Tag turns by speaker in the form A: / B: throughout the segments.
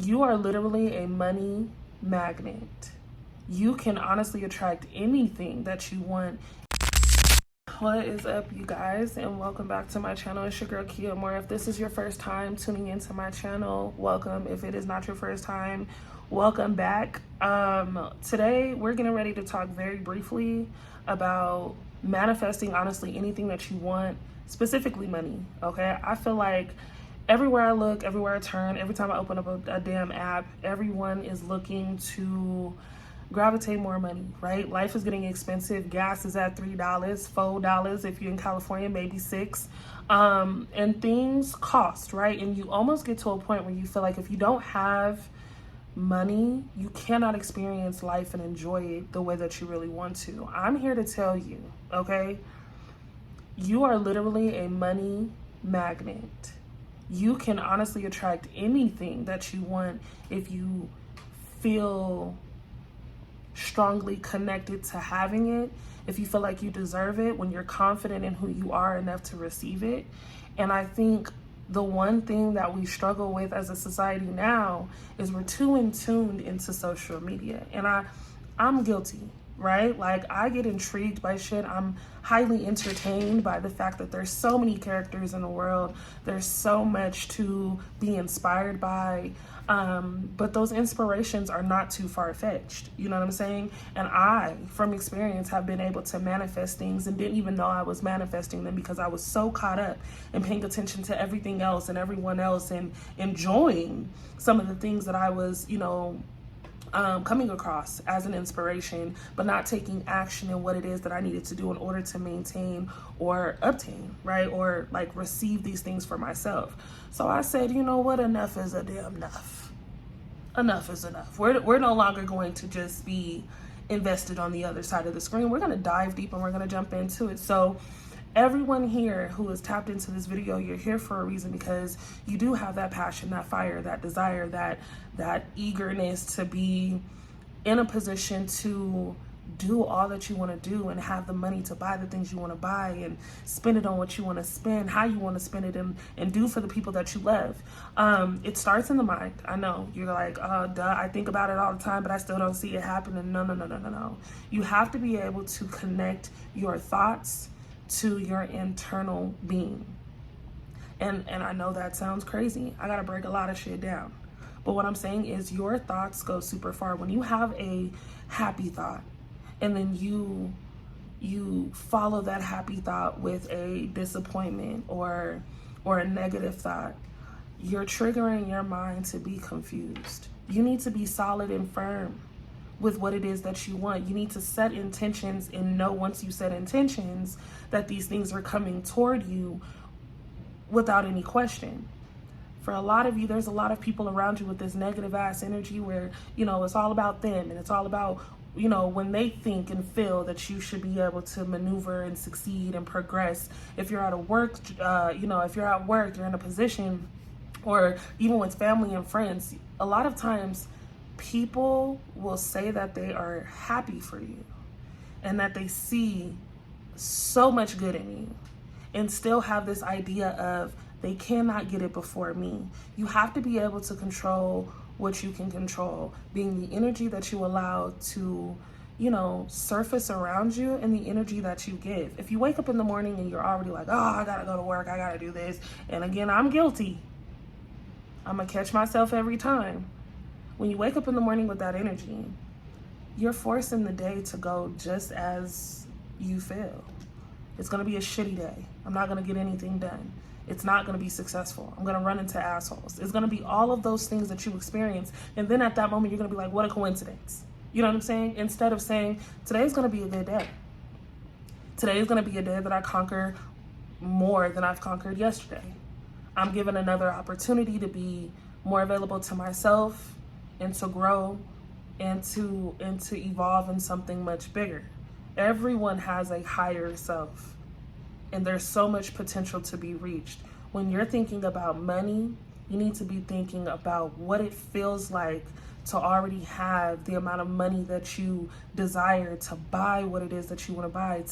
A: You are literally a money magnet. You can honestly attract anything that you want. What is up, you guys, and welcome back to my channel. It's your girl Kia Moore. If this is your first time tuning into my channel, welcome. If it is not your first time, welcome back. Today we're getting ready to talk very briefly about manifesting honestly anything that you want, specifically money. Okay, I feel like everywhere I look, everywhere I turn, every time I open up a damn app, everyone is looking to gravitate more money, right? Life is getting expensive. Gas is at $3, $4 if you're in California, maybe $6. And things cost, right? And you almost get to a point where you feel like if you don't have money, you cannot experience life and enjoy it the way that you really want to. I'm here to tell you, okay? You are literally a money magnet. You can honestly attract anything that you want if you feel strongly connected to having it, if you feel like you deserve it, when you're confident in who you are enough to receive it. And I think the one thing that we struggle with as a society now is we're too in tuned into social media. And I'm guilty, right? Like, I get intrigued by shit. I'm highly entertained by the fact that there's so many characters in the world. There's so much to be inspired by. But those inspirations are not too far-fetched. You know what I'm saying? And I, from experience, have been able to manifest things and didn't even know I was manifesting them because I was so caught up in paying attention to everything else and everyone else and enjoying some of the things that I was, coming across as an inspiration, but not taking action in what it is that I needed to do in order to maintain or obtain, right? Or like receive these things for myself. So I said, you know what? Enough is a damn enough. Enough is enough. We're no longer going to just be invested on the other side of the screen. We're going to dive deep and we're going to jump into it. So everyone here who is tapped into this video, you're here for a reason, because you do have that passion, that fire, that desire, that eagerness to be in a position to do all that you want to do and have the money to buy the things you want to buy and spend it on what you want to spend, how you want to spend it, and do for the people that you love. It starts in the mind. I know you're like, duh, I think about it all the time, but I still don't see it happening. No. You have to be able to connect your thoughts to your internal being. And I know that sounds crazy. I gotta break a lot of shit down. But what I'm saying is your thoughts go super far. When you have a happy thought and then you follow that happy thought with a disappointment or a negative thought, you're triggering your mind to be confused. You need to be solid and firm with what it is that you want. You need to set intentions and know, once you set intentions, that these things are coming toward you without any question. For a lot of you, there's a lot of people around you with this negative ass energy where, it's all about them and it's all about, when they think and feel that you should be able to maneuver and succeed and progress. If you're at a work, if you're at work, you're in a position, or even with family and friends, a lot of times people will say that they are happy for you and that they see so much good in you, and still have this idea of they cannot get it before me. You have to be able to control what you can control, being the energy that you allow to, surface around you, and the energy that you give. If you wake up in the morning and you're already like, oh, I gotta go to work, I gotta do this. And again, I'm guilty. I'm gonna catch myself every time. When you wake up in the morning with that energy, you're forcing the day to go just as you feel. It's gonna be a shitty day. I'm not gonna get anything done. It's not gonna be successful. I'm gonna run into assholes. It's gonna be all of those things that you experience. And then at that moment, you're gonna be like, what a coincidence. You know what I'm saying? Instead of saying, today's gonna be a good day. Today is gonna be a day that I conquer more than I've conquered yesterday. I'm given another opportunity to be more available to myself and to grow and to evolve in something much bigger. Everyone has a higher self, and there's so much potential to be reached. When you're thinking about money, You need to be thinking about what it feels like to already have the amount of money that you desire, to buy what it is that you want to buy,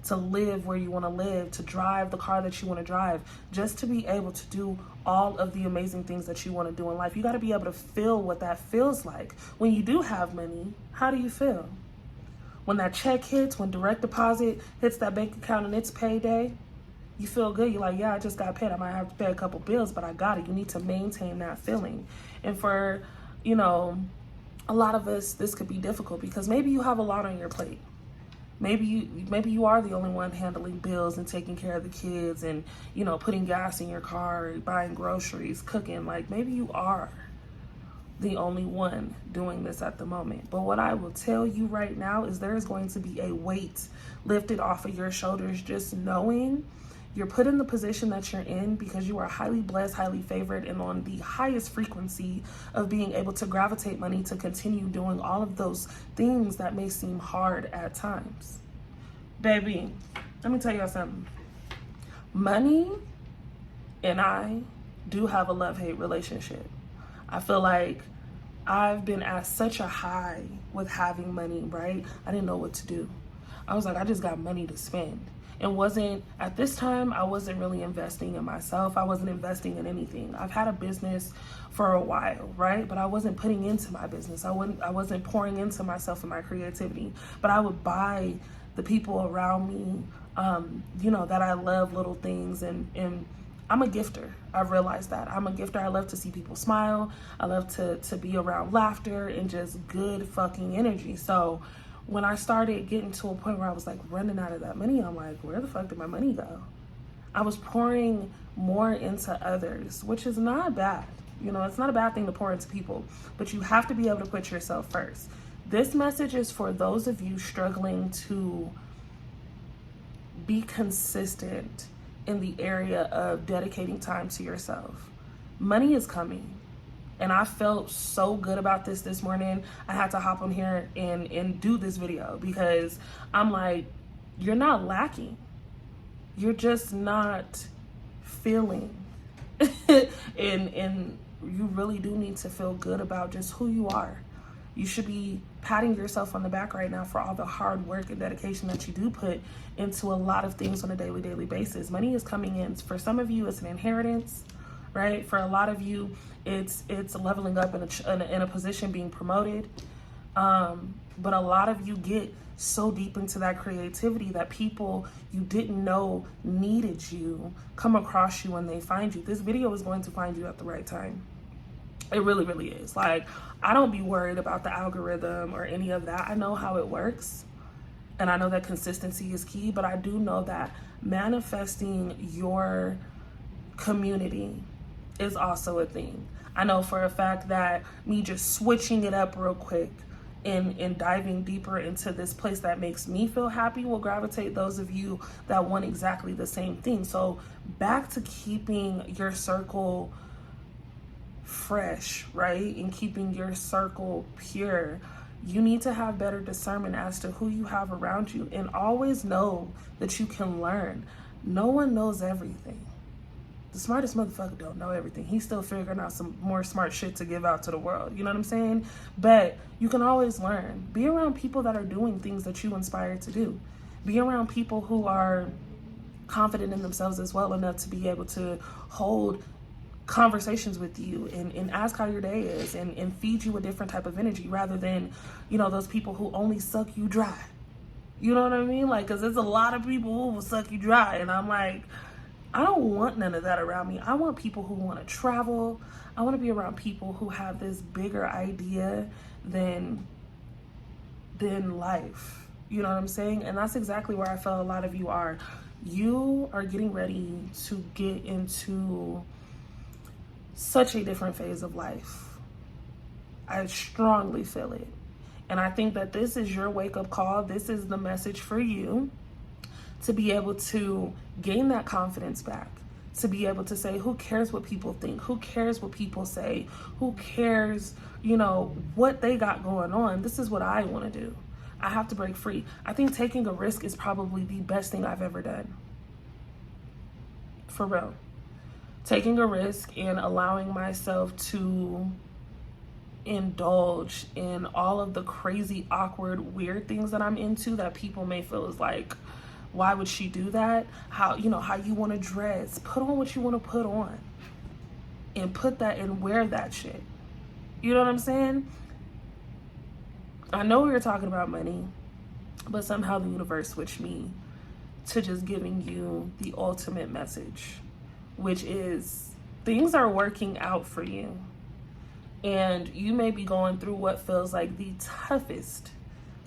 A: to live where you want to live, to drive the car that you want to drive, just to be able to do all of the amazing things that you want to do in life. You got to be able to feel what that feels like. When you do have money, how do you feel? When that check hits, when direct deposit hits that bank account and it's payday, you feel good. You're like, yeah, I just got paid. I might have to pay a couple bills, but I got it. You need to maintain that feeling. And for, you know, a lot of us, this could be difficult because maybe you have a lot on your plate. Maybe you are the only one handling bills and taking care of the kids and, you know, putting gas in your car, buying groceries, cooking. Like, maybe you are the only one doing this at the moment. But what I will tell you right now is there is going to be a weight lifted off of your shoulders, just knowing you're put in the position that you're in because you are highly blessed, highly favored, and on the highest frequency of being able to gravitate money to continue doing all of those things that may seem hard at times. Baby, let me tell y'all something. Money and I do have a love-hate relationship. I feel like I've been at such a high with having money, right? I didn't know what to do. I was like, I just got money to spend. And at this time, I wasn't really investing in myself. I wasn't investing in anything. I've had a business for a while, right? But I wasn't putting into my business. I wasn't pouring into myself and my creativity. But I would buy the people around me, you know, that I love little things. And I'm a gifter. I've realized that. I'm a gifter. I love to see people smile. I love to be around laughter and just good fucking energy. So when I started getting to a point where I was like running out of that money, I'm like, where the fuck did my money go? I was pouring more into others, which is not bad. You know, it's not a bad thing to pour into people, but you have to be able to put yourself first. This message is for those of you struggling to be consistent in the area of dedicating time to yourself. Money is coming. And I felt so good about this morning. I had to hop on here and do this video because I'm like, you're not lacking. You're just not feeling. and you really do need to feel good about just who you are. You should be patting yourself on the back right now for all the hard work and dedication that you do put into a lot of things on a daily basis. Money is coming in. For some of you, it's an inheritance, right? For a lot of you, it's leveling up in a position, being promoted. But a lot of you get so deep into that creativity that people you didn't know needed you come across you when they find you. This video is going to find you at the right time. It really, really is. Like, I don't be worried about the algorithm or any of that. I know how it works. And I know that consistency is key, but I do know that manifesting your community is also a thing. I know for a fact that me just switching it up real quick and diving deeper into this place that makes me feel happy will gravitate those of you that want exactly the same thing. So back to keeping your circle fresh, right? And keeping your circle pure. You need to have better discernment as to who you have around you, and always know that you can learn. No one knows everything. The smartest motherfucker don't know everything. He's still figuring out some more smart shit to give out to the world. You know what I'm saying? But you can always learn. Be around people that are doing things that you inspire to do. Be around people who are confident in themselves as well enough to be able to hold conversations with you and ask how your day is and feed you a different type of energy rather than, you know, those people who only suck you dry. You know what I mean? Like, because there's a lot of people who will suck you dry. And I'm like, I don't want none of that around me. I want people who want to travel. I want to be around people who have this bigger idea than life. You know what I'm saying? And that's exactly where I feel a lot of you are. You are getting ready to get into such a different phase of life. I strongly feel it. And I think that this is your wake-up call. This is the message for you to be able to gain that confidence back, to be able to say, who cares what people think? Who cares what people say? Who cares, you know, what they got going on? This is what I want to do. I have to break free. I think taking a risk is probably the best thing I've ever done. For real. taking a risk and allowing myself to indulge in all of the crazy, awkward, weird things that I'm into that people may feel is like, why would she do that? How, you know, how you want to dress, put on what you want to put on and put that and wear that shit. You know what I'm saying? I know we were talking about money, but somehow the universe switched me to just giving you the ultimate message, which is things are working out for you. And you may be going through what feels like the toughest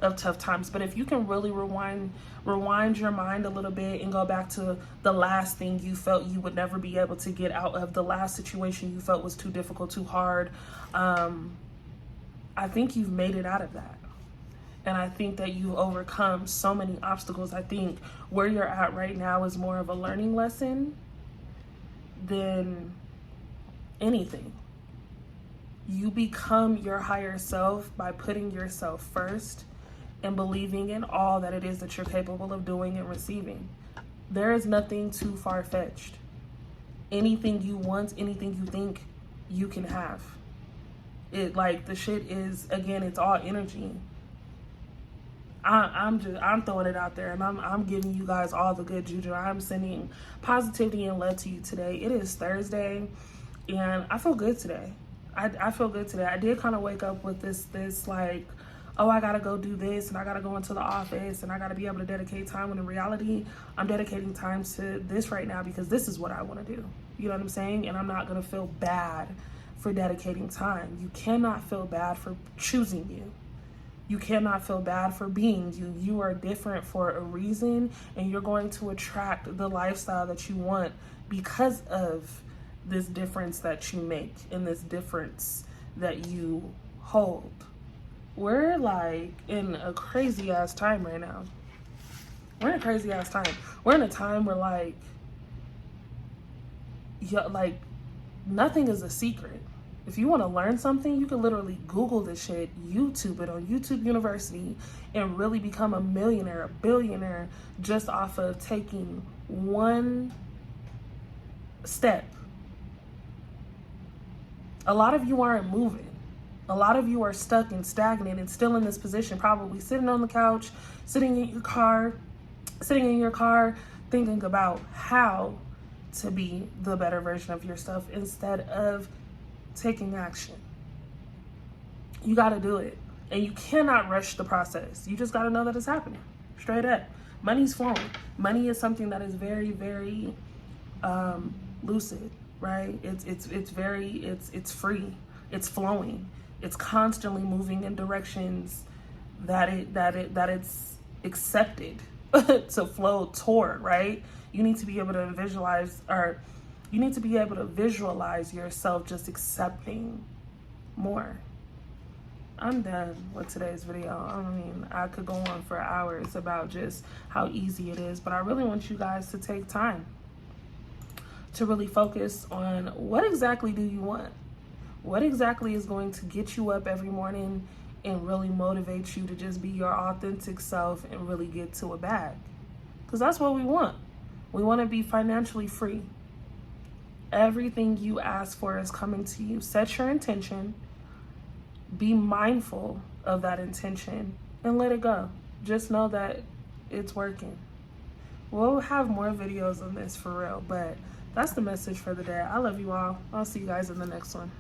A: of tough times, but if you can really rewind your mind a little bit and go back to the last thing you felt you would never be able to get out of, the last situation you felt was too difficult, too hard, I think you've made it out of that. And I think that you've overcome so many obstacles. I think where you're at right now is more of a learning lesson than anything. You become your higher self by putting yourself first and believing in all that it is that you're capable of doing and receiving. There is nothing too far-fetched. Anything you want, anything you think, you can have. It, like, the shit is, again, it's all energy. I'm throwing it out there, and I'm giving you guys all the good juju. I'm sending positivity and love to you today. It is Thursday, and I feel good today. I feel good today. I did kind of wake up with this like, oh, I gotta go do this, and I gotta go into the office, and I gotta be able to dedicate time. When in reality, I'm dedicating time to this right now because this is what I want to do. You know what I'm saying? And I'm not gonna feel bad for dedicating time. You cannot feel bad for choosing you. You cannot feel bad for being you. You are different for a reason, and you're going to attract the lifestyle that you want because of this difference that you make and this difference that you hold. We're like in a crazy ass time right now. We're in a crazy ass time. We're in a time where like nothing is a secret. If you want to learn something, you can literally Google this shit, YouTube it on YouTube University, and really become a millionaire, a billionaire, just off of taking one step. A lot of you aren't moving. A lot of you are stuck and stagnant and still in this position, probably sitting on the couch, sitting in your car, thinking about how to be the better version of yourself instead of taking action. You got to do it. And you cannot rush the process. You just got to know that it's happening. Straight up. Money's flowing. Money is something that is very, very lucid, right? It's free. It's flowing. It's constantly moving in directions that it's accepted to flow toward, right? You need to be able to visualize yourself just accepting more. I'm done with today's video. I mean, I could go on for hours about just how easy it is, but I really want you guys to take time to really focus on what exactly do you want? What exactly is going to get you up every morning and really motivate you to just be your authentic self and really get to a bag? Because that's what we want. We want to be financially free. Everything you ask for is coming to you. Set your intention. Be mindful of that intention and let it go. Just know that it's working. We'll have more videos on this for real, but that's the message for the day. I love you all. I'll see you guys in the next one.